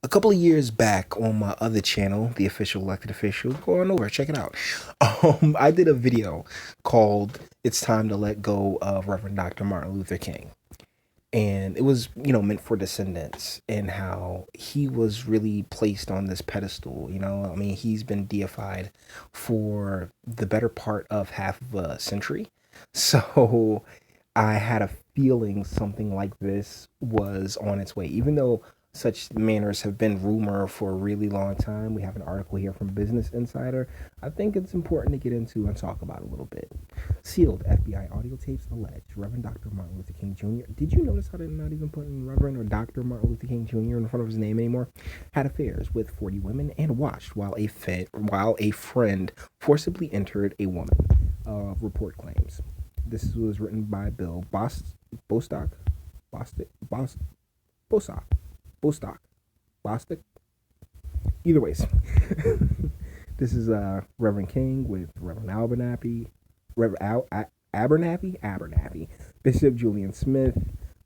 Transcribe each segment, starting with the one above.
a couple of years back on my other channel, The Official Elected Official, go on over, check it out. I did a video called It's Time to Let Go of Reverend Dr. Martin Luther King. And it was, meant for descendants and how he was really placed on this pedestal. I mean, he's been deified for the better part of half of a century. So I had a feeling something like this was on its way, even though such manners have been rumor for a really long time. We have an article here from Business Insider. I think it's important to get into and talk about a little bit. Sealed FBI audio tapes allege Reverend Dr. Martin Luther King Jr. Did you notice how they're not even putting Reverend or Dr. Martin Luther King Jr. in front of his name anymore? Had affairs with 40 women and watched while a friend forcibly entered a woman. Report claims. This was written by Bill Bostock. Either ways. This is Reverend King with Reverend Abernathy, Bishop Julian Smith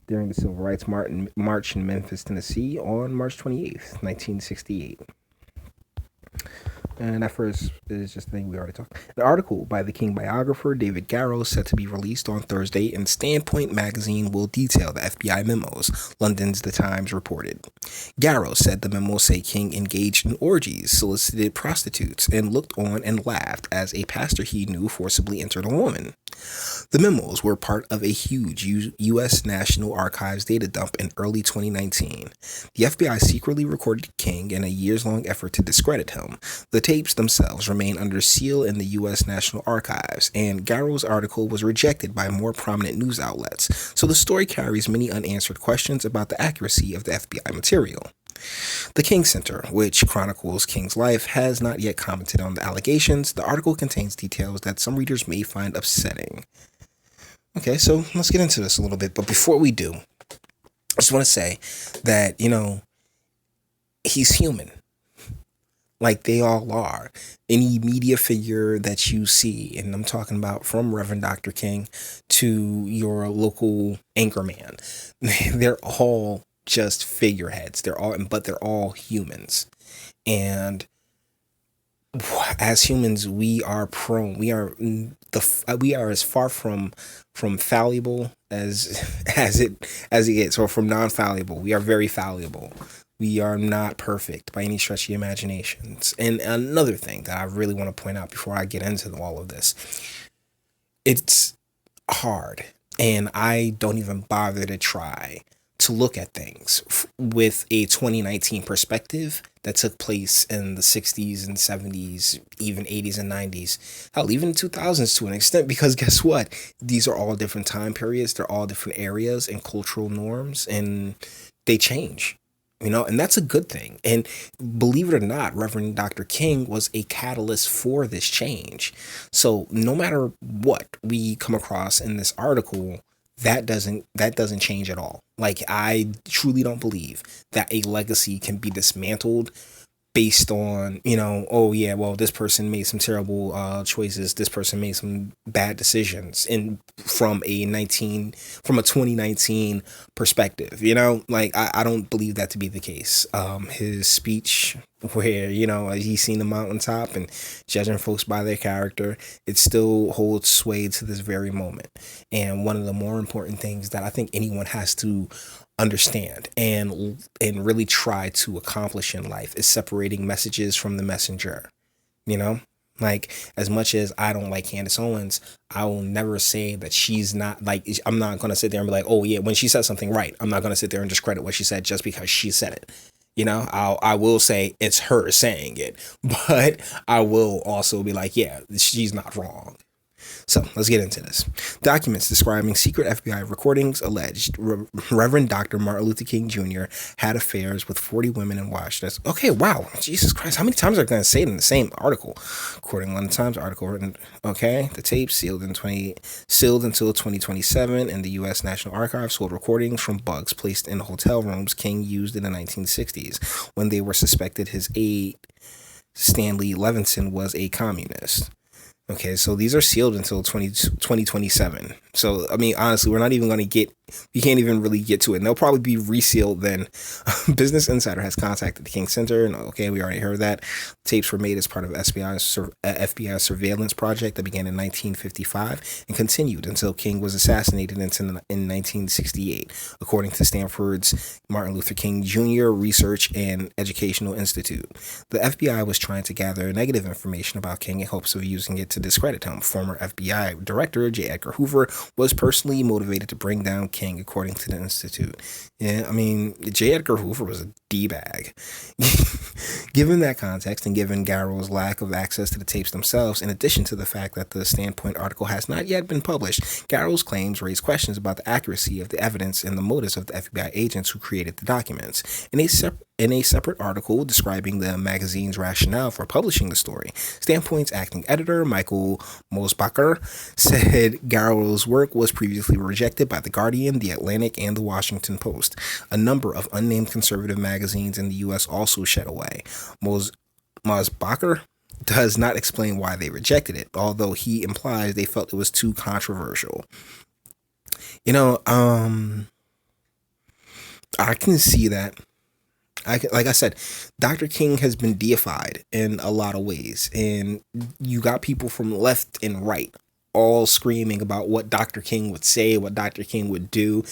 during the Civil Rights March in Memphis, Tennessee on March 28th, 1968. And that first is just the thing we already talked. The article by the King biographer David Garrow, set to be released on Thursday, and Standpoint magazine will detail the FBI memos, London's The Times reported. Garrow said the memos say King engaged in orgies, solicited prostitutes, and looked on and laughed as a pastor he knew forcibly entered a woman. The memos were part of a huge U.S. National Archives data dump in early 2019. The FBI secretly recorded King in a years-long effort to discredit him. The tapes themselves remain under seal in the U.S. National Archives, and Garrow's article was rejected by more prominent news outlets, so the story carries many unanswered questions about the accuracy of the FBI material. The King Center, which chronicles King's life, has not yet commented on the allegations. The article contains details that some readers may find upsetting. Okay, so let's get into this a little bit, but before we do, I just want to say that, he's human. Like they all are. Any media figure that you see, and I'm talking about from Reverend Dr. King to your local anchorman, they're all just figureheads. They're all humans. And as humans, we are as far from fallible as it gets, or from non-fallible. We are very fallible. We are not perfect by any stretch of the imaginations. And another thing that I really want to point out before I get into all of this, it's hard, and I don't even bother to try to look at things with a 2019 perspective that took place in the 60s and 70s, even 80s and 90s, hell, even 2000s to an extent, because guess what? These are all different time periods. They're all different areas and cultural norms, and they change. And that's a good thing. And believe it or not, Reverend Dr. King was a catalyst for this change. So no matter what we come across in this article, that doesn't change at all. Like, I truly don't believe that a legacy can be dismantled based on, oh yeah, well, this person made some terrible choices. This person made some bad decisions from a 2019 perspective, like I don't believe that to be the case. His speech where, he's seen the mountaintop and judging folks by their character, it still holds sway to this very moment. And one of the more important things that I think anyone has to understand and really try to accomplish in life is separating messages from the messenger. Like, as much as I don't like Candace Owens, I will never say that she's not, like, I'm not going to sit there and be like, oh yeah, when she said something right, I'm not going to sit there and discredit what she said just because she said it. I will say it's her saying it, but I will also be like, yeah, she's not wrong. So let's get into this. Documents describing secret FBI recordings alleged Reverend Dr. Martin Luther King Jr. had affairs with 40 women and watched. That's okay. Wow, Jesus Christ! How many times are they going to say it in the same article? According to London Times article written. Okay, the tape sealed until 2027 in the U.S. National Archives hold recordings from bugs placed in hotel rooms King used in the 1960s when they were suspected his aide Stanley Levinson was a communist. Okay, so these are sealed until 2027. So, I mean, honestly, we're not even going to get we can't even really get to it. And they'll probably be resealed then. Business Insider has contacted the King Center, and okay, we already heard that. Tapes were made as part of FBI surveillance project that began in 1955 and continued until King was assassinated in 1968, according to Stanford's Martin Luther King Jr. Research and Educational Institute. The FBI was trying to gather negative information about King in hopes of using it to discredit him. Former FBI Director J. Edgar Hoover was personally motivated to bring down King, according to the Institute. Yeah, I mean, J. Edgar Hoover was a D-bag. Given that context and given Garrow's lack of access to the tapes themselves, in addition to the fact that the Standpoint article has not yet been published, Garrow's claims raise questions about the accuracy of the evidence and the motives of the FBI agents who created the documents. In a separate article describing the magazine's rationale for publishing the story, Standpoint's acting editor, Michael Mosbacher, said Garrow's work was previously rejected by The Guardian, The Atlantic, and The Washington Post. A number of unnamed conservative magazines in the U.S. also shed away. Mosbacher does not explain why they rejected it, although he implies they felt it was too controversial. I can see that. Like I said, Dr. King has been deified in a lot of ways, and you got people from left and right all screaming about what Dr. King would say, what Dr. King would do.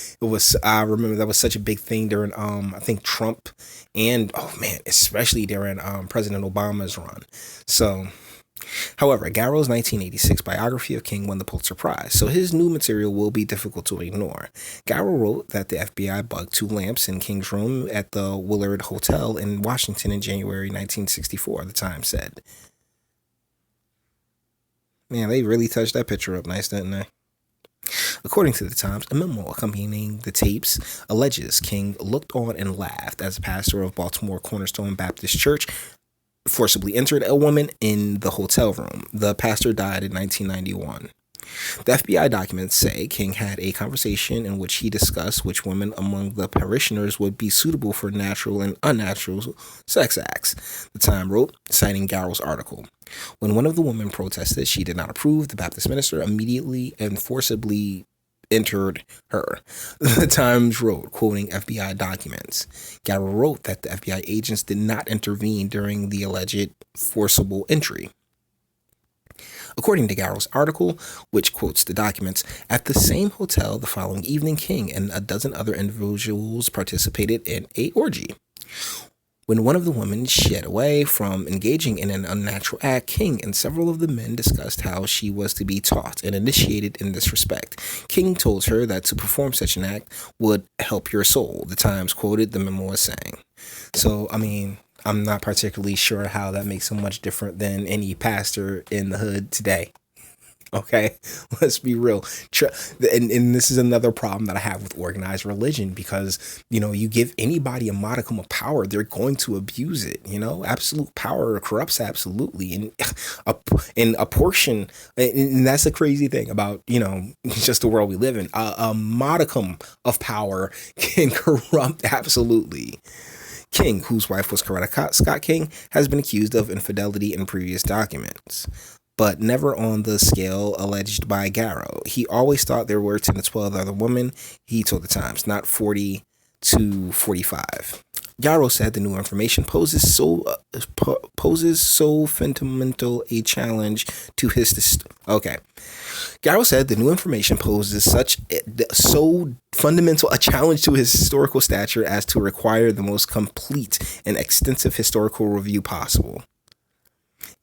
I remember that was such a big thing during, I think Trump and, especially during President Obama's run. So, however, Garrow's 1986 biography of King won the Pulitzer Prize, so his new material will be difficult to ignore. Garrow wrote that the FBI bugged 2 lamps in King's room at the Willard Hotel in Washington in January 1964, the Times said. Man, they really touched that picture up nice, didn't they? According to the Times, a memo accompanying the tapes alleges King looked on and laughed as a pastor of Baltimore Cornerstone Baptist Church forcibly entered a woman in the hotel room. The pastor died in 1991. The FBI documents say King had a conversation in which he discussed which women among the parishioners would be suitable for natural and unnatural sex acts, the Times wrote, citing Garrow's article. When one of the women protested she did not approve, the Baptist minister immediately and forcibly entered her, the Times wrote, quoting FBI documents. Garrow wrote that the FBI agents did not intervene during the alleged forcible entry. According to Garrow's article, which quotes the documents, at the same hotel the following evening, King and a dozen other individuals participated in an orgy. When one of the women shied away from engaging in an unnatural act, King and several of the men discussed how she was to be taught and initiated in this respect. King told her that to perform such an act would help your soul, the Times quoted the memo as saying. So, I mean, I'm not particularly sure how that makes him much different than any pastor in the hood today. Okay, let's be real. And this is another problem that I have with organized religion, because, you give anybody a modicum of power, they're going to abuse it. Absolute power corrupts absolutely. And a portion, and that's the crazy thing about, just the world we live in. A modicum of power can corrupt absolutely. King, whose wife was Coretta Scott King, has been accused of infidelity in previous documents, but never on the scale alleged by Garrow. He always thought there were 10 to 12 other women, he told the Times, not 40 to 45. Garrow said the new information poses so fundamental a challenge to his... Garrow said the new information poses so fundamental a challenge to his historical stature as to require the most complete and extensive historical review possible.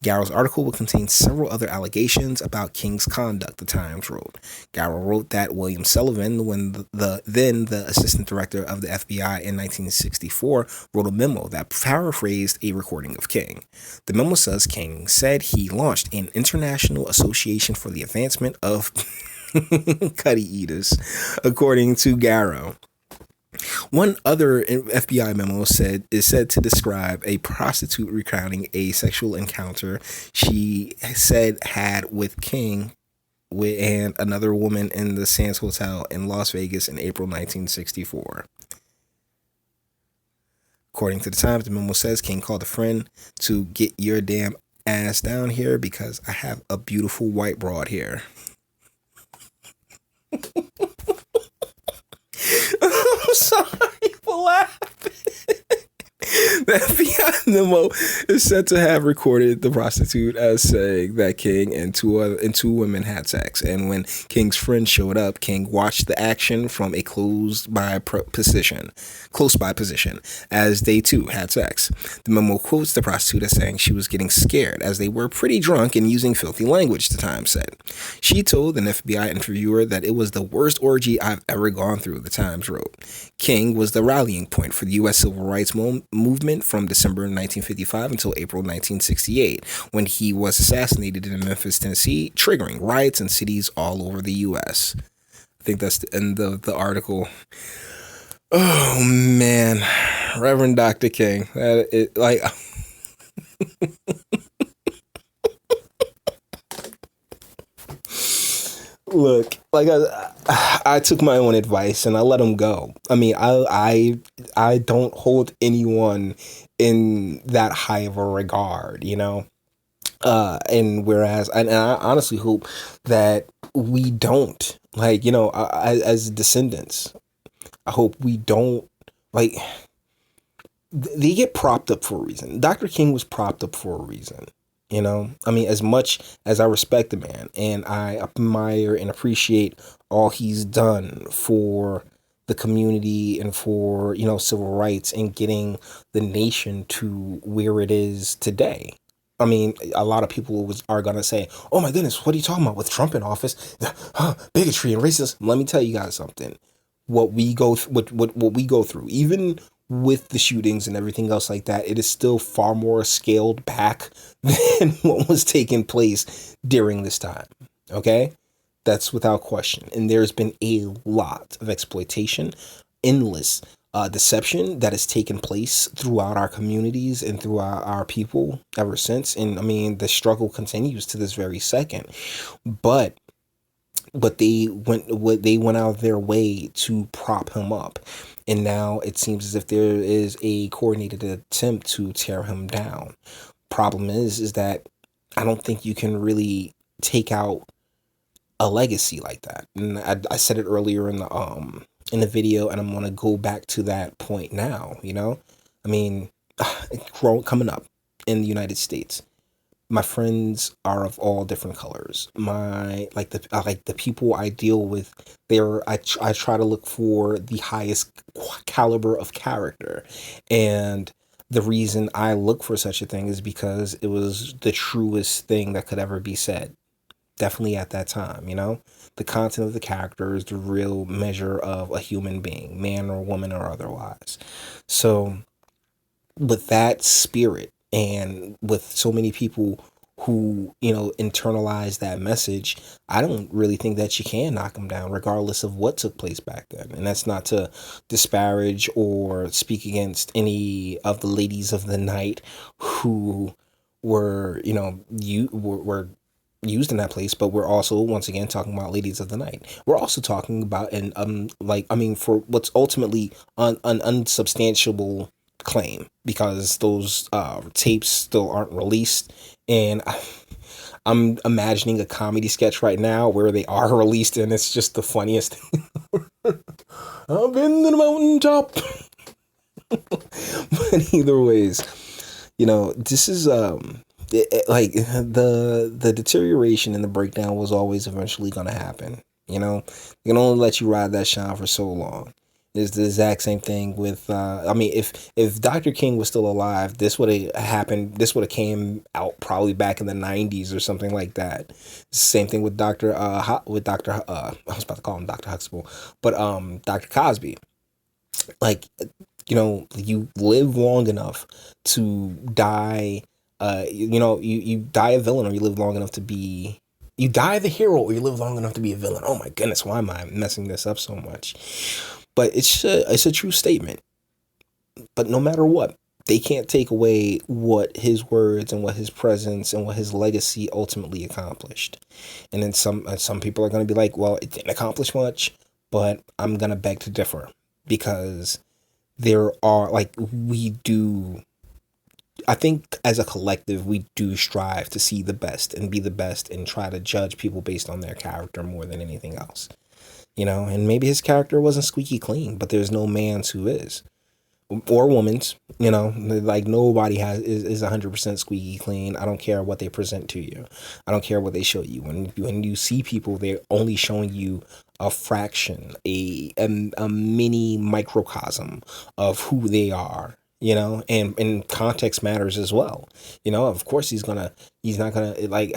Garrow's article will contain several other allegations about King's conduct, the Times wrote. Garrow wrote that William Sullivan, when then the assistant director of the FBI in 1964, wrote a memo that paraphrased a recording of King. The memo says King said he launched an international association for the advancement of cutty eaters, according to Garrow. One other FBI memo is said to describe a prostitute recounting a sexual encounter she said had with King and another woman in the Sands Hotel in Las Vegas in April 1964. According to the Times, the memo says King called a friend to get your damn ass down here because I have a beautiful white broad here. sorry for laughing. The FBI memo is said to have recorded the prostitute as saying that King and two women had sex, and when King's friend showed up, King watched the action from a close by position, as they too had sex. The memo quotes the prostitute as saying she was getting scared as they were pretty drunk and using filthy language, the Times said. She told an FBI interviewer that it was the worst orgy I've ever gone through, the Times wrote. King was the rallying point for the U.S. Civil Rights movement from December 1955 until April 1968, when he was assassinated in Memphis, Tennessee, triggering riots in cities all over the U.S. I think that's the end of the article. Oh, man. Reverend Dr. King. Look, like I took my own advice and I let him go. I mean, I don't hold anyone in that high of a regard, you know. And whereas, and I honestly hope that we don't, like, you know, as descendants, I hope we don't, like, they get propped up for a reason. Dr. King was propped up for a reason. You know, I mean, as much as I respect the man and I admire and appreciate all he's done for the community and for, you know, civil rights and getting the nation to where it is today. I mean, a lot of people are going to say, oh, my goodness, what are you talking about with Trump in office? Bigotry and racism. Let me tell you guys something. What we go through, even with the shootings and everything else like that, it is still far more scaled back than what was taking place during this time. Okay? That's without question. And there's been a lot of exploitation, endless deception that has taken place throughout our communities and throughout our people ever since. And I mean, the struggle continues to this very second. But they went out of their way to prop him up, and now it seems as if there is a coordinated attempt to tear him down. Problem is that I don't think you can really take out a legacy like that. And I said it earlier in the video, and I'm gonna go back to that point now. You know, I mean, coming up in the United States, my friends are of all different colors. I like the people I deal with. I try to look for the highest caliber of character, and the reason I look for such a thing is because it was the truest thing that could ever be said. Definitely at that time, you know, the content of the character is the real measure of a human being, man or woman or otherwise. So, with that spirit, and with so many people who, you know, internalize that message, I don't really think that you can knock them down regardless of what took place back then. And that's not to disparage or speak against any of the ladies of the night who were, you know, were used in that place, but we're also once again talking about ladies of the night. We're also talking about for what's ultimately an unsubstantiable claim, because those tapes still aren't released, and I'm imagining a comedy sketch right now where they are released, and it's just the funniest thing. I've been to the mountaintop. But either ways, you know, this is like the deterioration and the breakdown was always eventually going to happen. You know, they can only let you ride that shine for so long. It's the exact same thing with I mean, if Dr. King was still alive, this would have happened. This would have came out probably back in the 90s or something like that. Same thing with Dr. I was about to call him Dr. Huxtable, but Dr. Cosby. Like, you know, you live long enough to die. You know, you die a villain, or you live long enough to be. You die the hero, or you live long enough to be a villain. Oh my goodness, why am I messing this up so much? But it's a true statement. But no matter what, they can't take away what his words and what his presence and what his legacy ultimately accomplished. And then some people are going to be like, well, it didn't accomplish much, but I'm going to beg to differ, because there are, like, I think as a collective, we do strive to see the best and be the best and try to judge people based on their character more than anything else. and maybe his character wasn't squeaky clean, but there's no man's who is, or woman's, like nobody is 100% squeaky clean. I don't care what they present to you. I don't care what they show you. When you see people, they're only showing you a fraction, a mini microcosm of who they are, and context matters as well. Of course he's not gonna like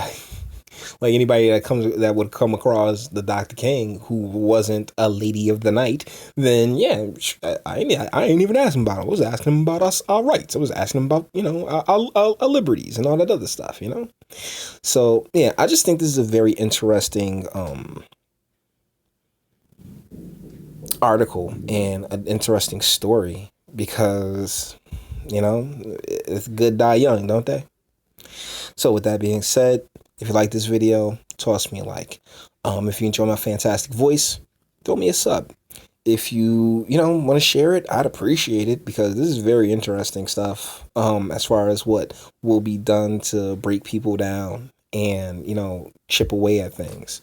like anybody that would come across the Dr. King who wasn't a lady of the night, then yeah, I ain't even asking about it. I was asking him about our rights. I was asking him about our liberties and all that other stuff. So yeah, I just think this is a very interesting article and an interesting story because it's good die young, don't they? So with that being said, if you like this video, toss me a like. If you enjoy my fantastic voice, throw me a sub. If you want to share it, I'd appreciate it because this is very interesting stuff. As far as what will be done to break people down and chip away at things.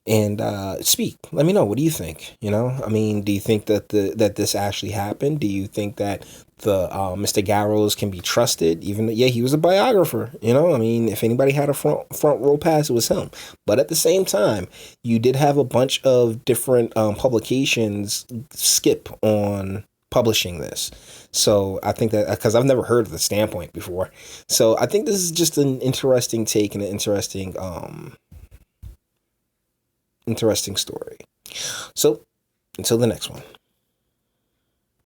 And speak. Let me know. What do you think? Do you think that that this actually happened? Do you think that the Mr. Garrows can be trusted? Even though, yeah, he was a biographer. If anybody had a front row pass, it was him. But at the same time, you did have a bunch of different publications skip on publishing this. So I think that because I've never heard of the Standpoint before, so I think this is just an interesting take and an interesting story. So until the next one.